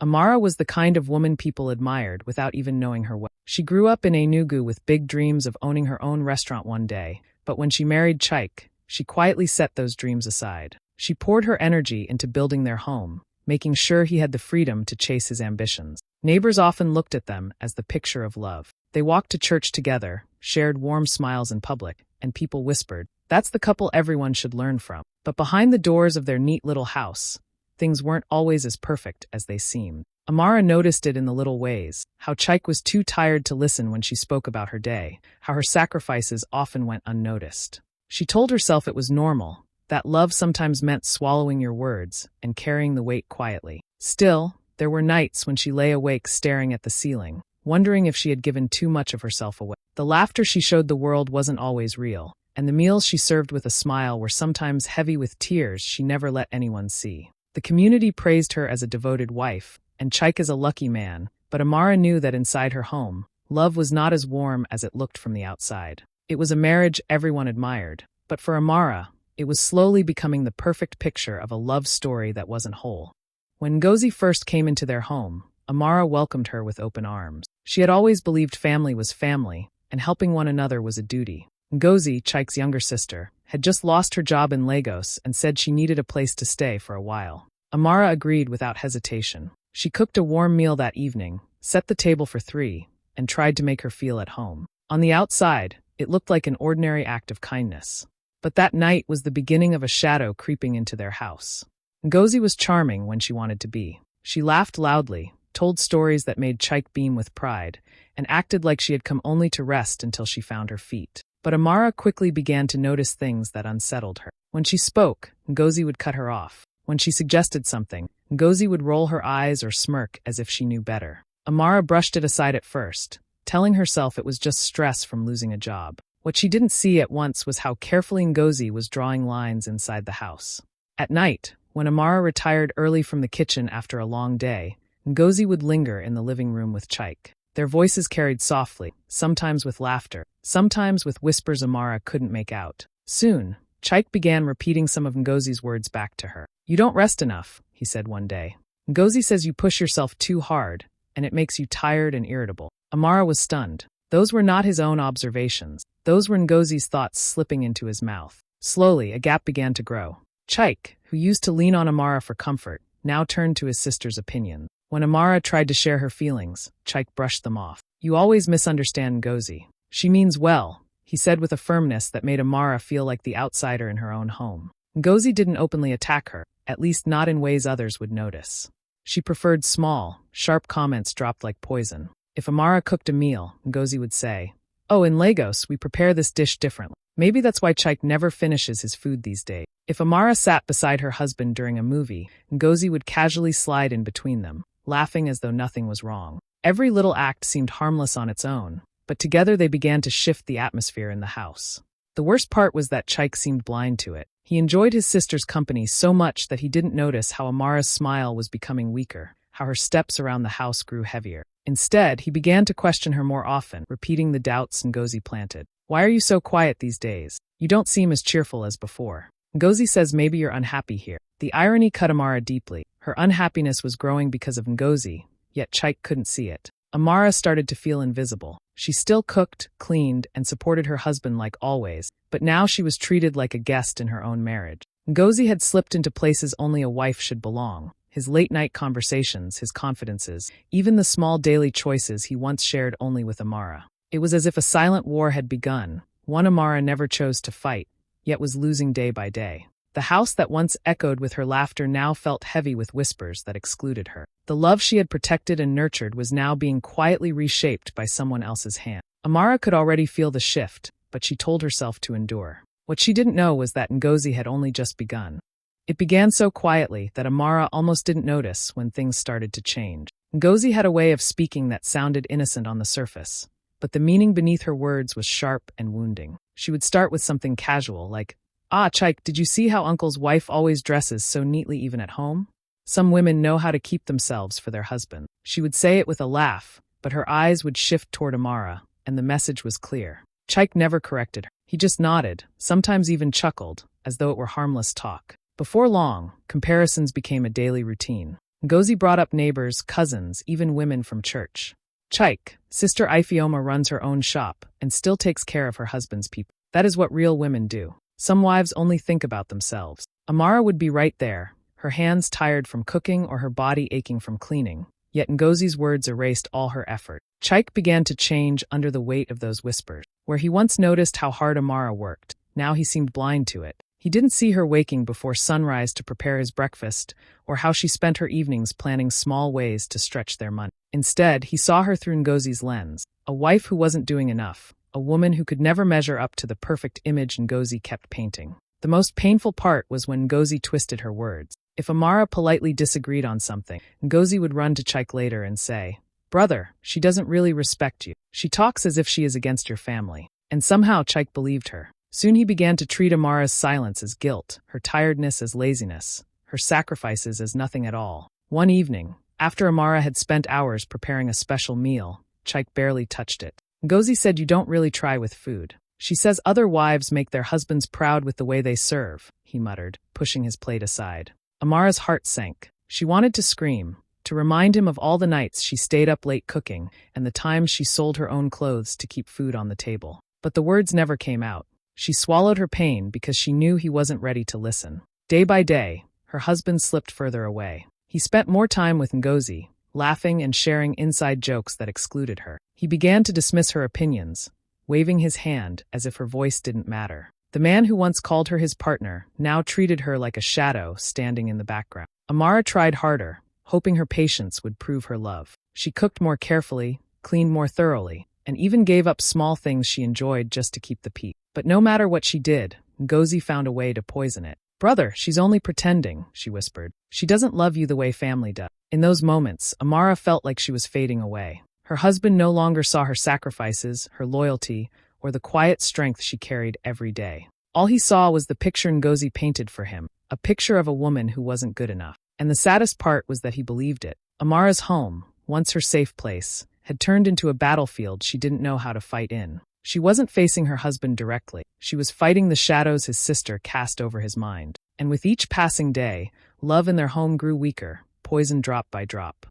Amara was the kind of woman people admired without even knowing her well. She grew up in Enugu with big dreams of owning her own restaurant one day, but when she married Chike, she quietly set those dreams aside. She poured her energy into building their home, making sure he had the freedom to chase his ambitions. Neighbors often looked at them as the picture of love. They walked to church together, shared warm smiles in public, and people whispered, "That's the couple everyone should learn from." But behind the doors of their neat little house, things weren't always as perfect as they seemed. Amara noticed it in the little ways, how Chike was too tired to listen when she spoke about her day, how her sacrifices often went unnoticed. She told herself it was normal, that love sometimes meant swallowing your words and carrying the weight quietly. Still, there were nights when she lay awake staring at the ceiling, wondering if she had given too much of herself away. The laughter she showed the world wasn't always real, and the meals she served with a smile were sometimes heavy with tears she never let anyone see. The community praised her as a devoted wife, and Chike as a lucky man, but Amara knew that inside her home, love was not as warm as it looked from the outside. It was a marriage everyone admired, but for Amara, it was slowly becoming the perfect picture of a love story that wasn't whole. When Ngozi first came into their home, Amara welcomed her with open arms. She had always believed family was family, and helping one another was a duty. Ngozi, Chike's younger sister, had just lost her job in Lagos and said she needed a place to stay for a while. Amara agreed without hesitation. She cooked a warm meal that evening, set the table for 3, and tried to make her feel at home. On the outside, it looked like an ordinary act of kindness. But that night was the beginning of a shadow creeping into their house. Ngozi was charming when she wanted to be. She laughed loudly, told stories that made Chike beam with pride, and acted like she had come only to rest until she found her feet. But Amara quickly began to notice things that unsettled her. When she spoke, Ngozi would cut her off. When she suggested something, Ngozi would roll her eyes or smirk as if she knew better. Amara brushed it aside at first, telling herself it was just stress from losing a job. What she didn't see at once was how carefully Ngozi was drawing lines inside the house. At night, when Amara retired early from the kitchen after a long day, Ngozi would linger in the living room with Chike. Their voices carried softly, sometimes with laughter, sometimes with whispers Amara couldn't make out. Soon, Chike began repeating some of Ngozi's words back to her. "You don't rest enough," he said one day. "Ngozi says you push yourself too hard, and it makes you tired and irritable." Amara was stunned. Those were not his own observations. Those were Ngozi's thoughts slipping into his mouth. Slowly, a gap began to grow. Chike, who used to lean on Amara for comfort, now turned to his sister's opinion. When Amara tried to share her feelings, Chike brushed them off. "You always misunderstand Ngozi. She means well," he said with a firmness that made Amara feel like the outsider in her own home. Ngozi didn't openly attack her, at least not in ways others would notice. She preferred small, sharp comments dropped like poison. If Amara cooked a meal, Ngozi would say, "Oh, in Lagos, we prepare this dish differently." Maybe that's why Chike never finishes his food these days. If Amara sat beside her husband during a movie, Ngozi would casually slide in between them, laughing as though nothing was wrong. Every little act seemed harmless on its own, but together they began to shift the atmosphere in the house. The worst part was that Chike seemed blind to it. He enjoyed his sister's company so much that he didn't notice how Amara's smile was becoming weaker, how her steps around the house grew heavier. Instead, he began to question her more often, repeating the doubts Ngozi planted. "Why are you so quiet these days? You don't seem as cheerful as before." Ngozi says maybe you're unhappy here. The irony cut Amara deeply. Her unhappiness was growing because of Ngozi, yet Chike couldn't see it. Amara started to feel invisible. She still cooked, cleaned, and supported her husband like always, but now she was treated like a guest in her own marriage. Ngozi had slipped into places only a wife should belong. His late-night conversations, his confidences, even the small daily choices he once shared only with Amara. It was as if a silent war had begun, one Amara never chose to fight, yet was losing day by day. The house that once echoed with her laughter now felt heavy with whispers that excluded her. The love she had protected and nurtured was now being quietly reshaped by someone else's hand. Amara could already feel the shift, but she told herself to endure. What she didn't know was that Ngozi had only just begun. It began so quietly that Amara almost didn't notice when things started to change. Ngozi had a way of speaking that sounded innocent on the surface, but the meaning beneath her words was sharp and wounding. She would start with something casual like, "Ah, Chike, did you see how Uncle's wife always dresses so neatly even at home? Some women know how to keep themselves for their husband." She would say it with a laugh, but her eyes would shift toward Amara, and the message was clear. Chike never corrected her. He just nodded, sometimes even chuckled, as though it were harmless talk. Before long, comparisons became a daily routine. Ngozi brought up neighbors, cousins, even women from church. Chike, Sister Ifeoma, runs her own shop and still takes care of her husband's people. That is what real women do. Some wives only think about themselves. Amara would be right there, her hands tired from cooking or her body aching from cleaning. Yet Ngozi's words erased all her effort. Chike began to change under the weight of those whispers. Where he once noticed how hard Amara worked, now he seemed blind to it. He didn't see her waking before sunrise to prepare his breakfast, or how she spent her evenings planning small ways to stretch their money. Instead, he saw her through Ngozi's lens, a wife who wasn't doing enough, a woman who could never measure up to the perfect image Ngozi kept painting. The most painful part was when Ngozi twisted her words. If Amara politely disagreed on something, Ngozi would run to Chike later and say, "Brother, she doesn't really respect you. She talks as if she is against your family." And somehow Chike believed her. Soon he began to treat Amara's silence as guilt, her tiredness as laziness, her sacrifices as nothing at all. One evening, after Amara had spent hours preparing a special meal, Chike barely touched it. Ngozi said, "You don't really try with food. She says other wives make their husbands proud with the way they serve," he muttered, pushing his plate aside. Amara's heart sank. She wanted to scream, to remind him of all the nights she stayed up late cooking and the times she sold her own clothes to keep food on the table. But the words never came out. She swallowed her pain because she knew he wasn't ready to listen. Day by day, her husband slipped further away. He spent more time with Ngozi, laughing and sharing inside jokes that excluded her. He began to dismiss her opinions, waving his hand as if her voice didn't matter. The man who once called her his partner now treated her like a shadow standing in the background. Amara tried harder, hoping her patience would prove her love. She cooked more carefully, cleaned more thoroughly, and even gave up small things she enjoyed just to keep the peace. But no matter what she did, Ngozi found a way to poison it. "Brother, she's only pretending," she whispered. "She doesn't love you the way family does." In those moments, Amara felt like she was fading away. Her husband no longer saw her sacrifices, her loyalty, or the quiet strength she carried every day. All he saw was the picture Ngozi painted for him, a picture of a woman who wasn't good enough. And the saddest part was that he believed it. Amara's home, once her safe place, had turned into a battlefield she didn't know how to fight in. She wasn't facing her husband directly. She was fighting the shadows his sister cast over his mind. And with each passing day, love in their home grew weaker, poisoned drop by drop.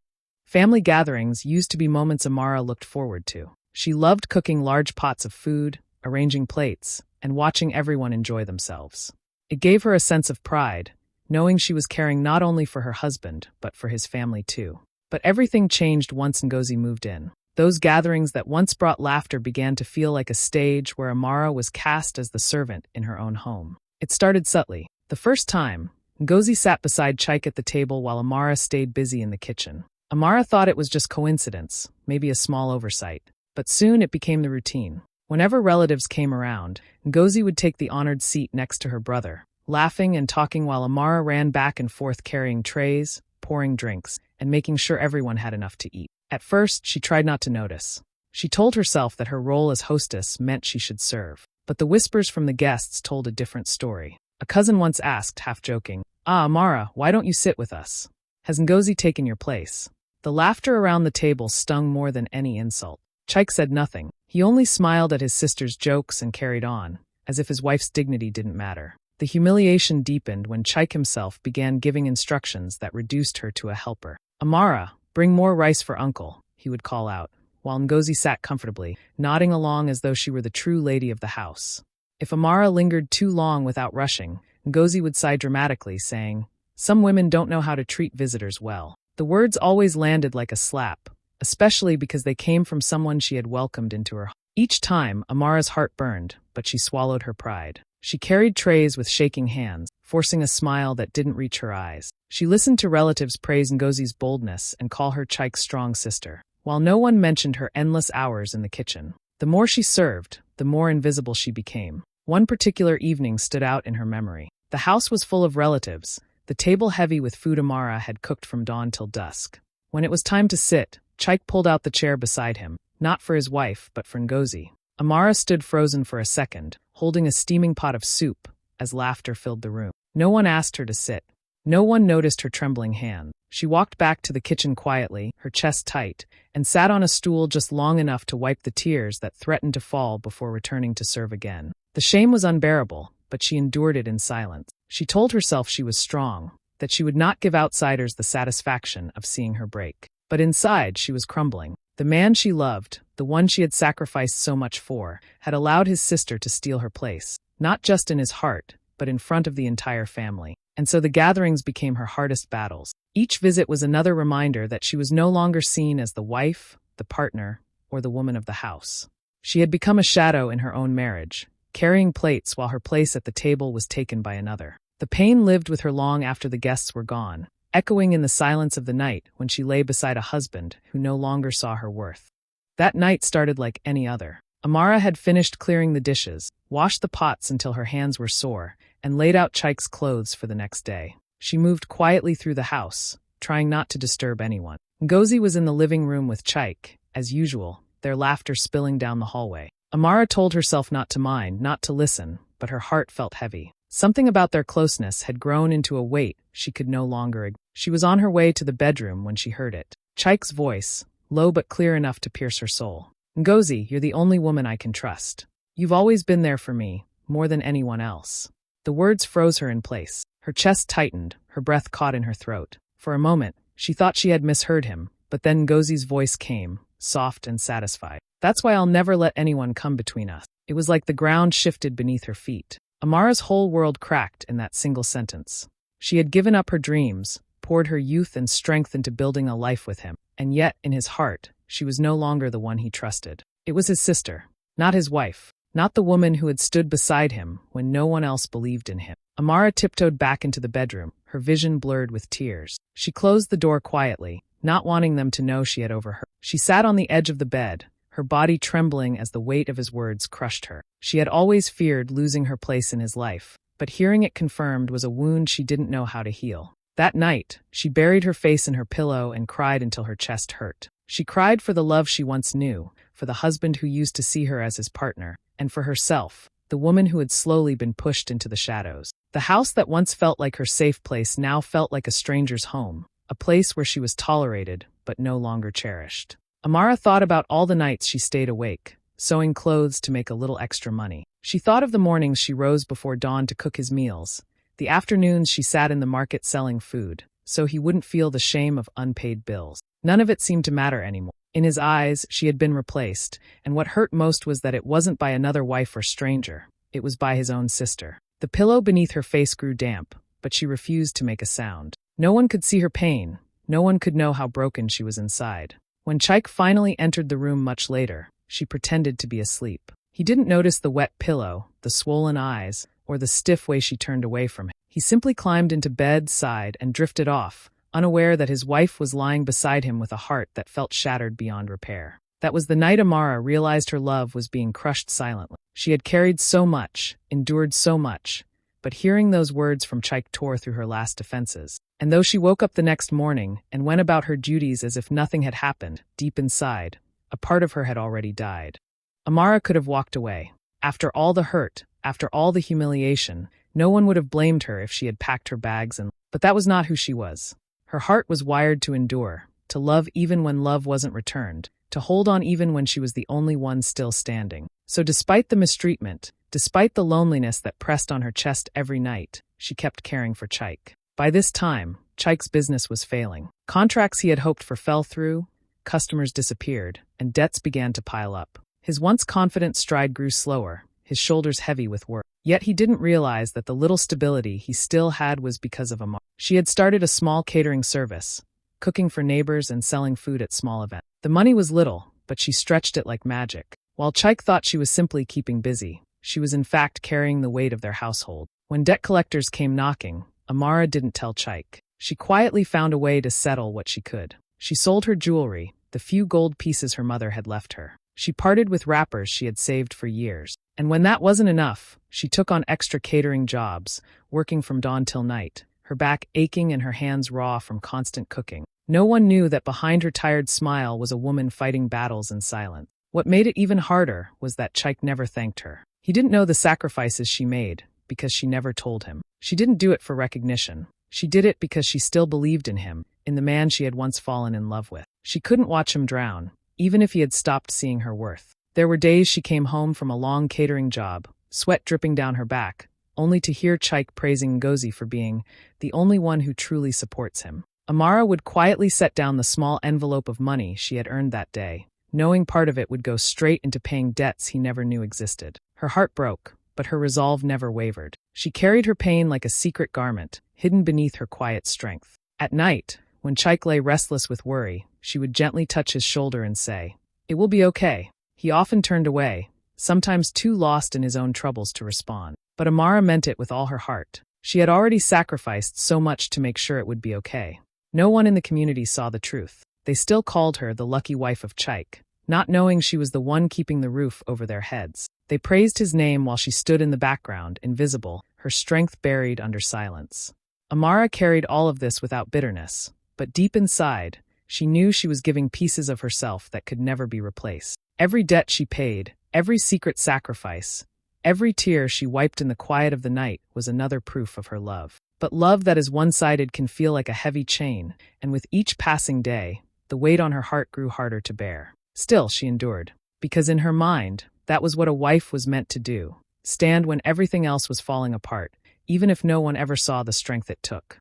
Family gatherings used to be moments Amara looked forward to. She loved cooking large pots of food, arranging plates, and watching everyone enjoy themselves. It gave her a sense of pride, knowing she was caring not only for her husband, but for his family too. But everything changed once Ngozi moved in. Those gatherings that once brought laughter began to feel like a stage where Amara was cast as the servant in her own home. It started subtly. The first time, Ngozi sat beside Chike at the table while Amara stayed busy in the kitchen. Amara thought it was just coincidence, maybe a small oversight. But soon it became the routine. Whenever relatives came around, Ngozi would take the honored seat next to her brother, laughing and talking while Amara ran back and forth carrying trays, pouring drinks, and making sure everyone had enough to eat. At first, she tried not to notice. She told herself that her role as hostess meant she should serve. But the whispers from the guests told a different story. A cousin once asked, half joking, "Ah, Amara, why don't you sit with us? Has Ngozi taken your place?" The laughter around the table stung more than any insult. Chike said nothing. He only smiled at his sister's jokes and carried on, as if his wife's dignity didn't matter. The humiliation deepened when Chike himself began giving instructions that reduced her to a helper. "Amara, bring more rice for uncle," he would call out, while Ngozi sat comfortably, nodding along as though she were the true lady of the house. If Amara lingered too long without rushing, Ngozi would sigh dramatically, saying, "Some women don't know how to treat visitors well." The words always landed like a slap, especially because they came from someone she had welcomed into her home. Each time, Amara's heart burned, but she swallowed her pride. She carried trays with shaking hands, forcing a smile that didn't reach her eyes. She listened to relatives praise Ngozi's boldness and call her Chike's strong sister, while no one mentioned her endless hours in the kitchen. The more she served, the more invisible she became. One particular evening stood out in her memory. The house was full of relatives, the table heavy with food Amara had cooked from dawn till dusk. When it was time to sit, Chike pulled out the chair beside him, not for his wife, but for Ngozi. Amara stood frozen for a second, holding a steaming pot of soup, as laughter filled the room. No one asked her to sit. No one noticed her trembling hand. She walked back to the kitchen quietly, her chest tight, and sat on a stool just long enough to wipe the tears that threatened to fall before returning to serve again. The shame was unbearable, but she endured it in silence. She told herself she was strong, that she would not give outsiders the satisfaction of seeing her break. But inside, she was crumbling. The man she loved, the one she had sacrificed so much for, had allowed his sister to steal her place, not just in his heart, but in front of the entire family. And so the gatherings became her hardest battles. Each visit was another reminder that she was no longer seen as the wife, the partner, or the woman of the house. She had become a shadow in her own marriage, carrying plates while her place at the table was taken by another. The pain lived with her long after the guests were gone, echoing in the silence of the night when she lay beside a husband who no longer saw her worth. That night started like any other. Amara had finished clearing the dishes, washed the pots until her hands were sore, and laid out Chike's clothes for the next day. She moved quietly through the house, trying not to disturb anyone. Ngozi was in the living room with Chike, as usual, their laughter spilling down the hallway. Amara told herself not to mind, not to listen, but her heart felt heavy. Something about their closeness had grown into a weight she could no longer ignore. She was on her way to the bedroom when she heard it. Chike's voice, low but clear enough to pierce her soul. Ngozi, you're the only woman I can trust. You've always been there for me, more than anyone else. The words froze her in place. Her chest tightened, her breath caught in her throat. For a moment, she thought she had misheard him, but then Ngozi's voice came, soft and satisfied. That's why I'll never let anyone come between us. It was like the ground shifted beneath her feet. Amara's whole world cracked in that single sentence. She had given up her dreams, poured her youth and strength into building a life with him, and yet, in his heart, she was no longer the one he trusted. It was his sister, not his wife, not the woman who had stood beside him when no one else believed in him. Amara tiptoed back into the bedroom, her vision blurred with tears. She closed the door quietly, not wanting them to know she had overheard. She sat on the edge of the bed, her body trembling as the weight of his words crushed her. She had always feared losing her place in his life, but hearing it confirmed was a wound she didn't know how to heal. That night, she buried her face in her pillow and cried until her chest hurt. She cried for the love she once knew, for the husband who used to see her as his partner, and for herself, the woman who had slowly been pushed into the shadows. The house that once felt like her safe place now felt like a stranger's home, a place where she was tolerated but no longer cherished. Amara thought about all the nights she stayed awake, sewing clothes to make a little extra money. She thought of the mornings she rose before dawn to cook his meals, the afternoons she sat in the market selling food, so he wouldn't feel the shame of unpaid bills. None of it seemed to matter anymore. In his eyes, she had been replaced, and what hurt most was that it wasn't by another wife or stranger. It was by his own sister. The pillow beneath her face grew damp, but she refused to make a sound. No one could see her pain. No one could know how broken she was inside. When Chike finally entered the room much later, she pretended to be asleep. He didn't notice the wet pillow, the swollen eyes, or the stiff way she turned away from him. He simply climbed into bed, sighed, and drifted off, unaware that his wife was lying beside him with a heart that felt shattered beyond repair. That was the night Amara realized her love was being crushed silently. She had carried so much, endured so much, but hearing those words from Chike tore through her last defenses. And though she woke up the next morning and went about her duties as if nothing had happened, deep inside, a part of her had already died. Amara could have walked away. After all the hurt, after all the humiliation, no one would have blamed her if she had packed her bags but that was not who she was. Her heart was wired to endure, to love even when love wasn't returned, to hold on even when she was the only one still standing. So despite the mistreatment, despite the loneliness that pressed on her chest every night, she kept caring for Chike. By this time, Chike's business was failing. Contracts he had hoped for fell through, customers disappeared, and debts began to pile up. His once confident stride grew slower, his shoulders heavy with work. Yet he didn't realize that the little stability he still had was because of Amara. She had started a small catering service, cooking for neighbors and selling food at small events. The money was little, but she stretched it like magic. While Chike thought she was simply keeping busy, she was in fact carrying the weight of their household. When debt collectors came knocking, Amara didn't tell Chike. She quietly found a way to settle what she could. She sold her jewelry, the few gold pieces her mother had left her. She parted with wrappers she had saved for years. And when that wasn't enough, she took on extra catering jobs, working from dawn till night, her back aching and her hands raw from constant cooking. No one knew that behind her tired smile was a woman fighting battles in silence. What made it even harder was that Chike never thanked her. He didn't know the sacrifices she made, because she never told him. She didn't do it for recognition. She did it because she still believed in him, in the man she had once fallen in love with. She couldn't watch him drown, even if he had stopped seeing her worth. There were days she came home from a long catering job, sweat dripping down her back, only to hear Chike praising Ngozi for being the only one who truly supports him. Amara would quietly set down the small envelope of money she had earned that day, knowing part of it would go straight into paying debts he never knew existed. Her heart broke, but her resolve never wavered. She carried her pain like a secret garment, hidden beneath her quiet strength. At night, when Chike lay restless with worry, she would gently touch his shoulder and say, "It will be okay." He often turned away, sometimes too lost in his own troubles to respond. But Amara meant it with all her heart. She had already sacrificed so much to make sure it would be okay. No one in the community saw the truth. They still called her the lucky wife of Chike, not knowing she was the one keeping the roof over their heads. They praised his name while she stood in the background, invisible, her strength buried under silence. Amara carried all of this without bitterness, but deep inside, she knew she was giving pieces of herself that could never be replaced. Every debt she paid, every secret sacrifice, every tear she wiped in the quiet of the night was another proof of her love. But love that is one-sided can feel like a heavy chain, and with each passing day, the weight on her heart grew harder to bear. Still, she endured, because in her mind, that was what a wife was meant to do, stand when everything else was falling apart, even if no one ever saw the strength it took.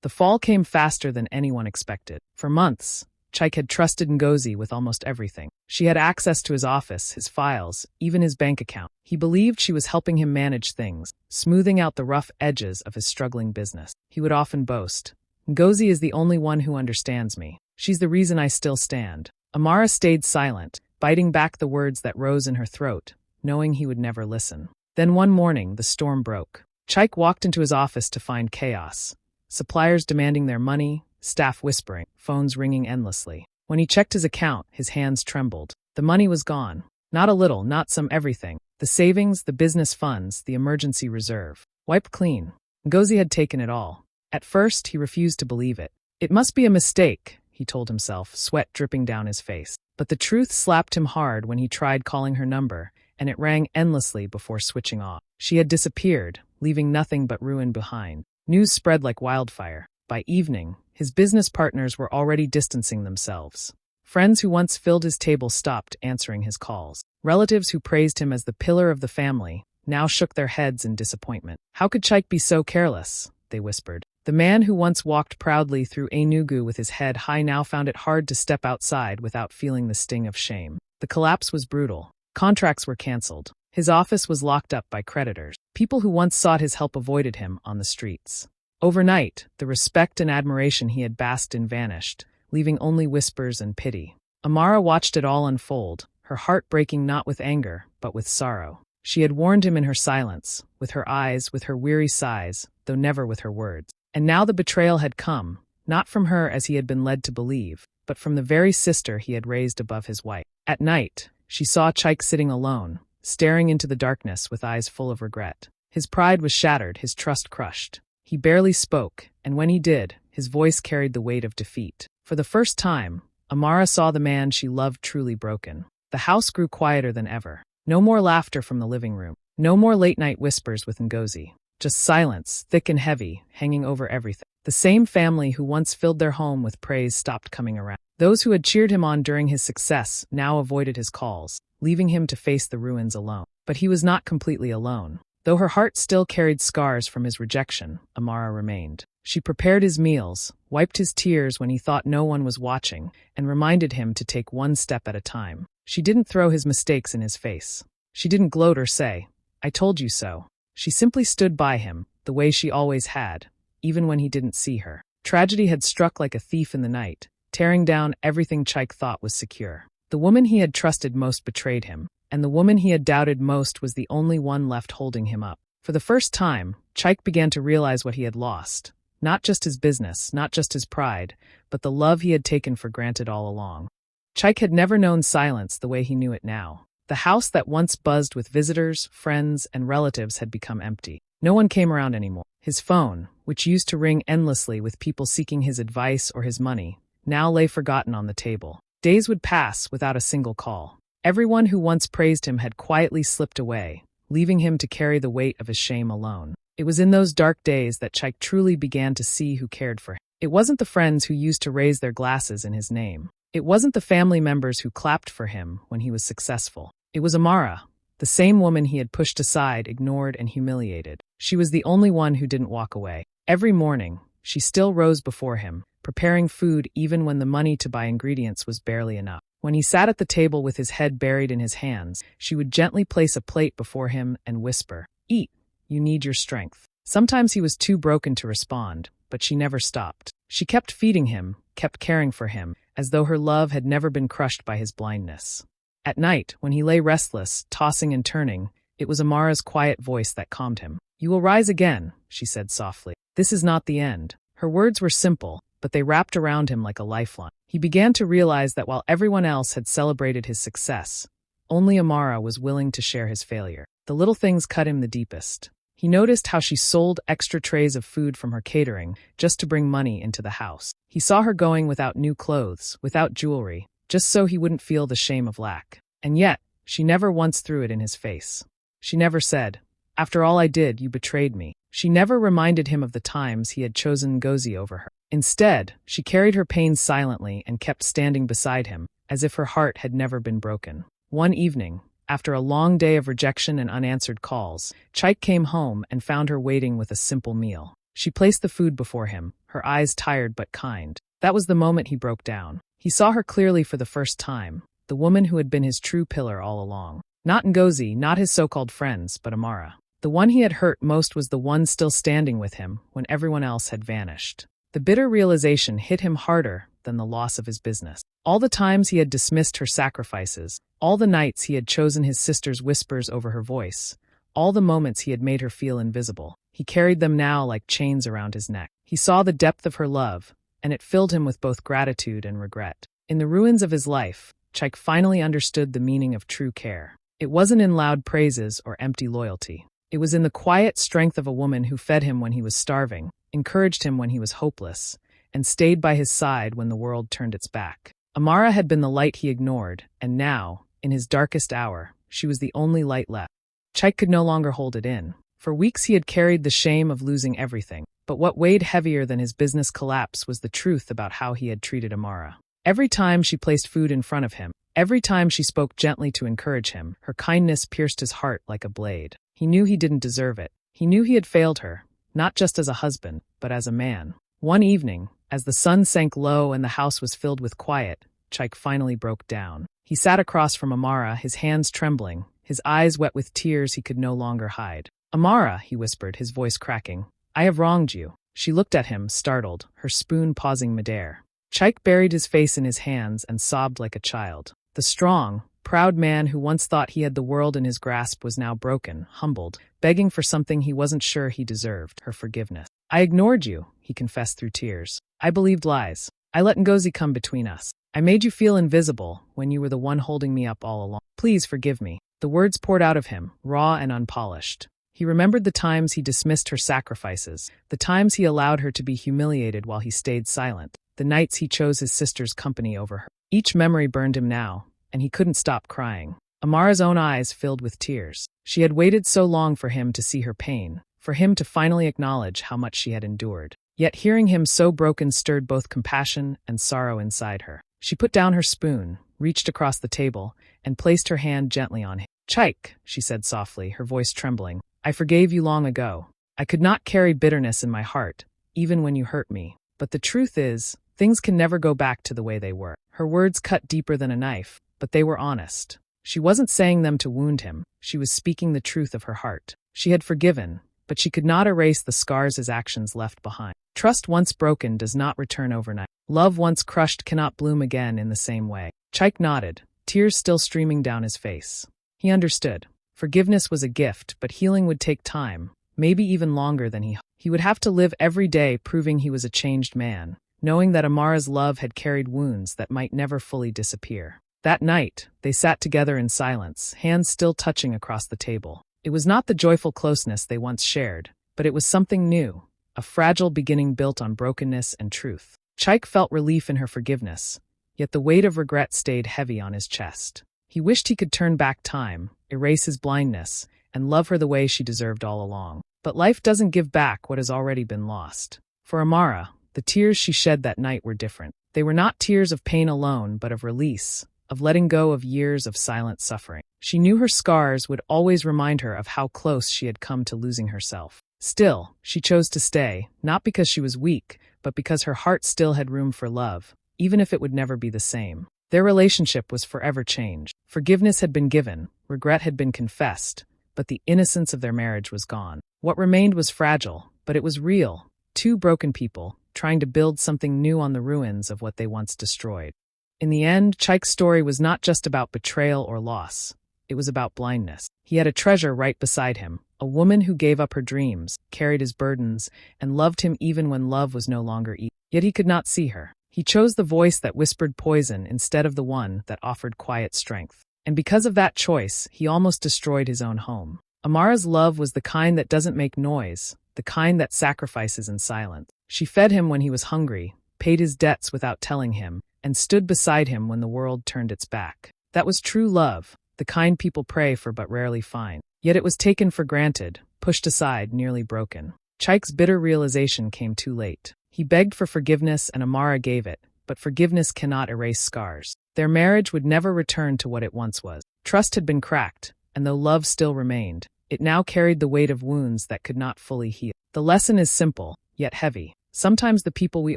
The fall came faster than anyone expected. For months, Chike had trusted Ngozi with almost everything. She had access to his office, his files, even his bank account. He believed she was helping him manage things, smoothing out the rough edges of his struggling business. He would often boast, "Ngozi is the only one who understands me. She's the reason I still stand." Amara stayed silent, biting back the words that rose in her throat, knowing he would never listen. Then one morning, the storm broke. Chike walked into his office to find chaos. Suppliers demanding their money, staff whispering, phones ringing endlessly. When he checked his account, his hands trembled. The money was gone. Not a little, not some everything. The savings, the business funds, the emergency reserve. Wiped clean. Ngozi had taken it all. At first, he refused to believe it. It must be a mistake, he told himself, sweat dripping down his face. But the truth slapped him hard when he tried calling her number, and it rang endlessly before switching off. She had disappeared, leaving nothing but ruin behind. News spread like wildfire. By evening, his business partners were already distancing themselves. Friends who once filled his table stopped answering his calls. Relatives who praised him as the pillar of the family now shook their heads in disappointment. How could Chike be so careless? They whispered. The man who once walked proudly through Enugu with his head high now found it hard to step outside without feeling the sting of shame. The collapse was brutal. Contracts were canceled. His office was locked up by creditors. People who once sought his help avoided him on the streets. Overnight, the respect and admiration he had basked in vanished, leaving only whispers and pity. Amara watched it all unfold, her heart breaking not with anger, but with sorrow. She had warned him in her silence, with her eyes, with her weary sighs, though never with her words. And now the betrayal had come, not from her as he had been led to believe, but from the very sister he had raised above his wife. At night, she saw Chike sitting alone, staring into the darkness with eyes full of regret. His pride was shattered, his trust crushed. He barely spoke, and when he did, his voice carried the weight of defeat. For the first time, Amara saw the man she loved truly broken. The house grew quieter than ever. No more laughter from the living room. No more late-night whispers with Ngozi. Just silence, thick and heavy, hanging over everything. The same family who once filled their home with praise stopped coming around. Those who had cheered him on during his success now avoided his calls, leaving him to face the ruins alone. But he was not completely alone. Though her heart still carried scars from his rejection, Amara remained. She prepared his meals, wiped his tears when he thought no one was watching, and reminded him to take one step at a time. She didn't throw his mistakes in his face. She didn't gloat or say, "I told you so." She simply stood by him, the way she always had, even when he didn't see her. Tragedy had struck like a thief in the night, tearing down everything Chike thought was secure. The woman he had trusted most betrayed him, and the woman he had doubted most was the only one left holding him up. For the first time, Chike began to realize what he had lost. Not just his business, not just his pride, but the love he had taken for granted all along. Chike had never known silence the way he knew it now. The house that once buzzed with visitors, friends, and relatives had become empty. No one came around anymore. His phone, which used to ring endlessly with people seeking his advice or his money, now lay forgotten on the table. Days would pass without a single call. Everyone who once praised him had quietly slipped away, leaving him to carry the weight of his shame alone. It was in those dark days that Chike truly began to see who cared for him. It wasn't the friends who used to raise their glasses in his name. It wasn't the family members who clapped for him when he was successful. It was Amara, the same woman he had pushed aside, ignored, and humiliated. She was the only one who didn't walk away. Every morning, she still rose before him, preparing food even when the money to buy ingredients was barely enough. When he sat at the table with his head buried in his hands, she would gently place a plate before him and whisper, "Eat, you need your strength." Sometimes he was too broken to respond, but she never stopped. She kept feeding him, kept caring for him, as though her love had never been crushed by his blindness. At night, when he lay restless, tossing and turning, it was Amara's quiet voice that calmed him. "You will rise again," she said softly. "This is not the end." Her words were simple, but they wrapped around him like a lifeline. He began to realize that while everyone else had celebrated his success, only Amara was willing to share his failure. The little things cut him the deepest. He noticed how she sold extra trays of food from her catering just to bring money into the house. He saw her going without new clothes, without jewelry, just so he wouldn't feel the shame of lack. And yet, she never once threw it in his face. She never said, "After all I did, you betrayed me." She never reminded him of the times he had chosen Ngozi over her. Instead, she carried her pain silently and kept standing beside him, as if her heart had never been broken. One evening, after a long day of rejection and unanswered calls, Chike came home and found her waiting with a simple meal. She placed the food before him, her eyes tired but kind. That was the moment he broke down. He saw her clearly for the first time, the woman who had been his true pillar all along. Not Ngozi, not his so-called friends, but Amara. The one he had hurt most was the one still standing with him when everyone else had vanished. The bitter realization hit him harder than the loss of his business. All the times he had dismissed her sacrifices, all the nights he had chosen his sister's whispers over her voice, all the moments he had made her feel invisible, he carried them now like chains around his neck. He saw the depth of her love, and it filled him with both gratitude and regret. In the ruins of his life, Chike finally understood the meaning of true care. It wasn't in loud praises or empty loyalty. It was in the quiet strength of a woman who fed him when he was starving, encouraged him when he was hopeless, and stayed by his side when the world turned its back. Amara had been the light he ignored, and now, in his darkest hour, she was the only light left. Chike could no longer hold it in. For weeks he had carried the shame of losing everything, but what weighed heavier than his business collapse was the truth about how he had treated Amara. Every time she placed food in front of him, every time she spoke gently to encourage him, her kindness pierced his heart like a blade. He knew he didn't deserve it. He knew he had failed her, not just as a husband, but as a man. One evening, as the sun sank low and the house was filled with quiet, Chike finally broke down. He sat across from Amara, his hands trembling, his eyes wet with tears he could no longer hide. "Amara," he whispered, his voice cracking, "I have wronged you." She looked at him, startled, her spoon pausing midair. Chike buried his face in his hands and sobbed like a child. The strong, proud man who once thought he had the world in his grasp was now broken, humbled, begging for something he wasn't sure he deserved, her forgiveness. "I ignored you," he confessed through tears. "I believed lies. I let Ngozi come between us. I made you feel invisible when you were the one holding me up all along. Please forgive me." The words poured out of him, raw and unpolished. He remembered the times he dismissed her sacrifices, the times he allowed her to be humiliated while he stayed silent, the nights he chose his sister's company over her. Each memory burned him now, and he couldn't stop crying. Amara's own eyes filled with tears. She had waited so long for him to see her pain, for him to finally acknowledge how much she had endured. Yet hearing him so broken stirred both compassion and sorrow inside her. She put down her spoon, reached across the table, and placed her hand gently on him. "Chike," she said softly, her voice trembling, "I forgave you long ago. I could not carry bitterness in my heart, even when you hurt me. But the truth is, things can never go back to the way they were." Her words cut deeper than a knife, but they were honest. She wasn't saying them to wound him. She was speaking the truth of her heart. She had forgiven, but she could not erase the scars his actions left behind. Trust once broken does not return overnight. Love once crushed cannot bloom again in the same way. Chike nodded, tears still streaming down his face. He understood. Forgiveness was a gift, but healing would take time, maybe even longer than he hoped. He would have to live every day proving he was a changed man, knowing that Amara's love had carried wounds that might never fully disappear. That night, they sat together in silence, hands still touching across the table. It was not the joyful closeness they once shared, but it was something new, a fragile beginning built on brokenness and truth. Chike felt relief in her forgiveness, yet the weight of regret stayed heavy on his chest. He wished he could turn back time, erase his blindness, and love her the way she deserved all along. But life doesn't give back what has already been lost. For Amara, the tears she shed that night were different. They were not tears of pain alone, but of release, of letting go of years of silent suffering. She knew her scars would always remind her of how close she had come to losing herself. Still, she chose to stay, not because she was weak, but because her heart still had room for love, even if it would never be the same. Their relationship was forever changed. Forgiveness had been given, regret had been confessed, but the innocence of their marriage was gone. What remained was fragile, but it was real. Two broken people, trying to build something new on the ruins of what they once destroyed. In the end, Chike's story was not just about betrayal or loss. It was about blindness. He had a treasure right beside him, a woman who gave up her dreams, carried his burdens, and loved him even when love was no longer easy. Yet he could not see her. He chose the voice that whispered poison instead of the one that offered quiet strength. And because of that choice, he almost destroyed his own home. Amara's love was the kind that doesn't make noise, the kind that sacrifices in silence. She fed him when he was hungry, paid his debts without telling him, and stood beside him when the world turned its back. That was true love, the kind people pray for but rarely find. Yet it was taken for granted, pushed aside, nearly broken. Chike's bitter realization came too late. He begged for forgiveness and Amara gave it, but forgiveness cannot erase scars. Their marriage would never return to what it once was. Trust had been cracked, and though love still remained, it now carried the weight of wounds that could not fully heal. The lesson is simple, yet heavy. Sometimes the people we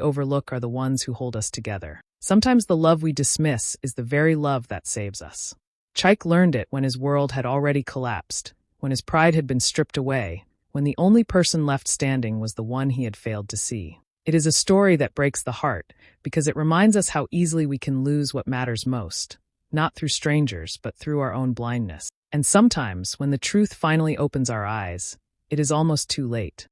overlook are the ones who hold us together. Sometimes the love we dismiss is the very love that saves us. Chike learned it when his world had already collapsed, when his pride had been stripped away, when the only person left standing was the one he had failed to see. It is a story that breaks the heart, because it reminds us how easily we can lose what matters most, not through strangers, but through our own blindness. And sometimes, when the truth finally opens our eyes, it is almost too late.